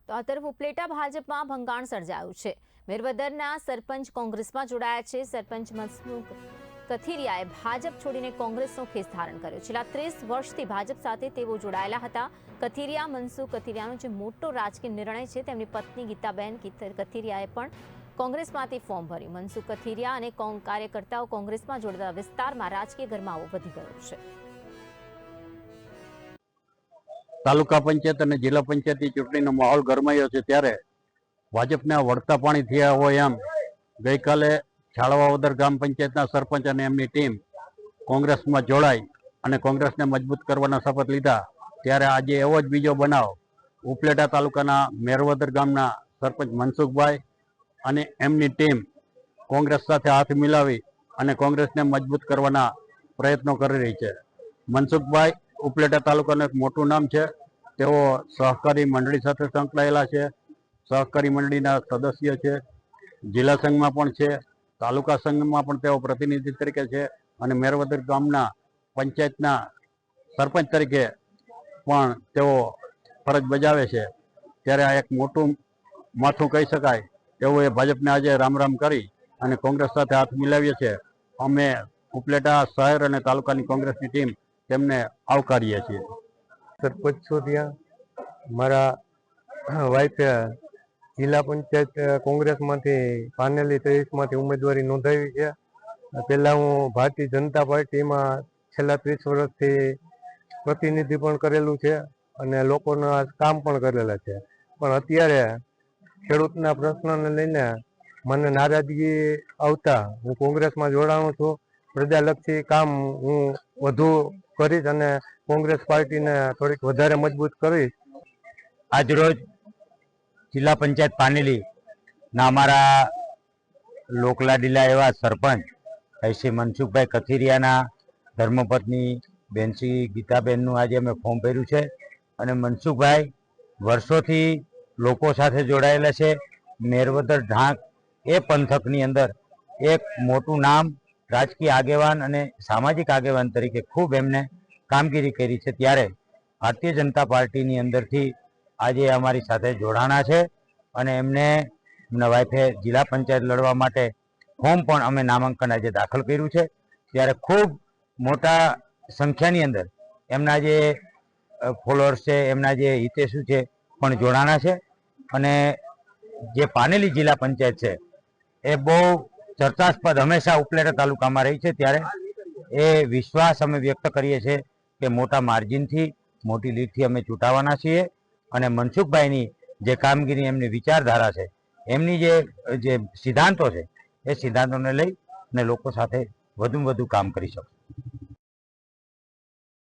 તો આ તરફ ઉપલેટા ભાજપમાં ભંગાણ સર્જાયું છે। મેરવદરના સરપંચ કોંગ્રેસમાં જોડાયા છે। સરપંચ મનસુખ કથિરિયાએ ભાજપ છોડીને કોંગ્રેસનો ખેસ ધારણ કર્યો। છેલ્લા 30 વર્ષથી ભાજપ સાથે તેઓ જોડાયેલા હતા। કથિરિયા મનસુખ કથિરિયાનો જે મોટો રાજકીય નિર્ણય છે, તેમની પત્ની ગીતાબેન કથિરિયાએ પણ કોંગ્રેસમાંથી ફોર્મ ભર્યું। મનસુખ કથિરિયા અને કાર્યકર્તાઓ કોંગ્રેસમાં જોડાતા વિસ્તારમાં રાજકીય ગરમાવો વધી ગયો છે। તાલુકા પંચાયત અને જિલ્લા પંચાયતની ચૂંટણીનો માહોલ ગરમાયો છે, ત્યારે ભાજપના વળતા પાણી થયા હોય એમ ગઈકાલે છાળવાવદર ગ્રામ પંચાયતના સરપંચ અને એમની ટીમ કોંગ્રેસમાં જોડાઈ અને કોંગ્રેસને મજબૂત કરવાના શપથ લીધા। ત્યારે આજે એવો જ બીજો બનાવ ઉપલેટા તાલુકાના મેરવદર ગામના સરપંચ મનસુખભાઈ અને એમની ટીમ કોંગ્રેસ સાથે હાથ મિલાવી અને કોંગ્રેસને મજબૂત કરવાના પ્રયત્નો કરી રહી છે। મનસુખભાઈ ઉપલેટા તાલુકાનું એક મોટું નામ છે। તેઓ સહકારી મંડળી સાથે સંકળાયેલા છે, સહકારી મંડળીના સદસ્ય છે, જિલ્લા સંઘમાં પણ છે, તાલુકા સંઘમાં પણ તેઓ પ્રતિનિધિ તરીકે છે અને મેરવદર ગામના પંચાયતના સરપંચ તરીકે પણ તેઓ ફરજ બજાવે છે। ત્યારે આ એક મોટું માથું કહી શકાય તેવું એ ભાજપને આજે રામ રામ કરી અને કોંગ્રેસ સાથે હાથ મિલાવીએ છીએ। અમે ઉપલેટા શહેર અને તાલુકાની કોંગ્રેસની ટીમ તેમને આવકારીએ છીએ। સરપંચ સોધિયા મારા વાઈફે જિલ્લા પંચાયત કોંગ્રેસમાંથી પાનેલી 23માંથી ઉમેદવારી નોંધાવી છે। પહેલાં હું ભારતીય જનતા પાર્ટીમાં છેલ્લા 30 વર્ષથી પ્રતિનિધિ પણ કરેલું છે અને લોકોના કામ પણ કરેલા છે, પણ અત્યારે ખેડૂતના પ્રશ્નને લઈને મને નારાજગી આવતા હું કોંગ્રેસમાં જોડાણું છું। પ્રજાલક્ષી કામ હું વધુ કરીશ અને કોંગ્રેસ પાર્ટીને થોડીક વધારે મજબૂત કરીશ। આજરોજ જિલ્લા પંચાયત પાનેલીના અમારા લોકલાડીલા એવા સરપંચ શ્રી મનસુખભાઈ કથિરિયાના ધર્મપત્ની બેનશ્રી ગીતાબેનનું આજે અમે ફોર્મ ભર્યું છે અને મનસુખભાઈ વર્ષોથી લોકો સાથે જોડાયેલા છે। મેરવદર ઢાંક એ પંથકની અંદર એક મોટું નામ, રાજકીય આગેવાન અને સામાજિક આગેવાન તરીકે ખૂબ એમને કામગીરી કરી છે। ત્યારે ભારતીય જનતા પાર્ટીની અંદરથી આજે અમારી સાથે જોડાણા છે અને એમના વાઈફે જિલ્લા પંચાયત લડવા માટે ફોર્મ પણ અમે નામાંકન આજે દાખલ કર્યું છે। ત્યારે ખૂબ મોટા સંખ્યાની અંદર એમના જે ફોલોઅર્સ છે, એમના જે હિતેશુ છે પણ જોડાણા છે અને જે પાનેલી જિલ્લા પંચાયત છે એ બહુ ચર્ચાસ્પદ હંમેશા ઉપલેટા તાલુકામાં રહી છે। ત્યારે એ વિશ્વાસ અમે વ્યક્ત કરીએ છીએ કે મોટા માર્જિનથી, મોટી લીડથી અમે ચૂંટાવાના છીએ અને મનસુખભાઈની જે કામગીરી, એમની વિચારધારા છે, એમની જે સિદ્ધાંતો છે, એ સિદ્ધાંતોને લઈ અને લોકો સાથે વધુમાં વધુ કામ કરી શકશે।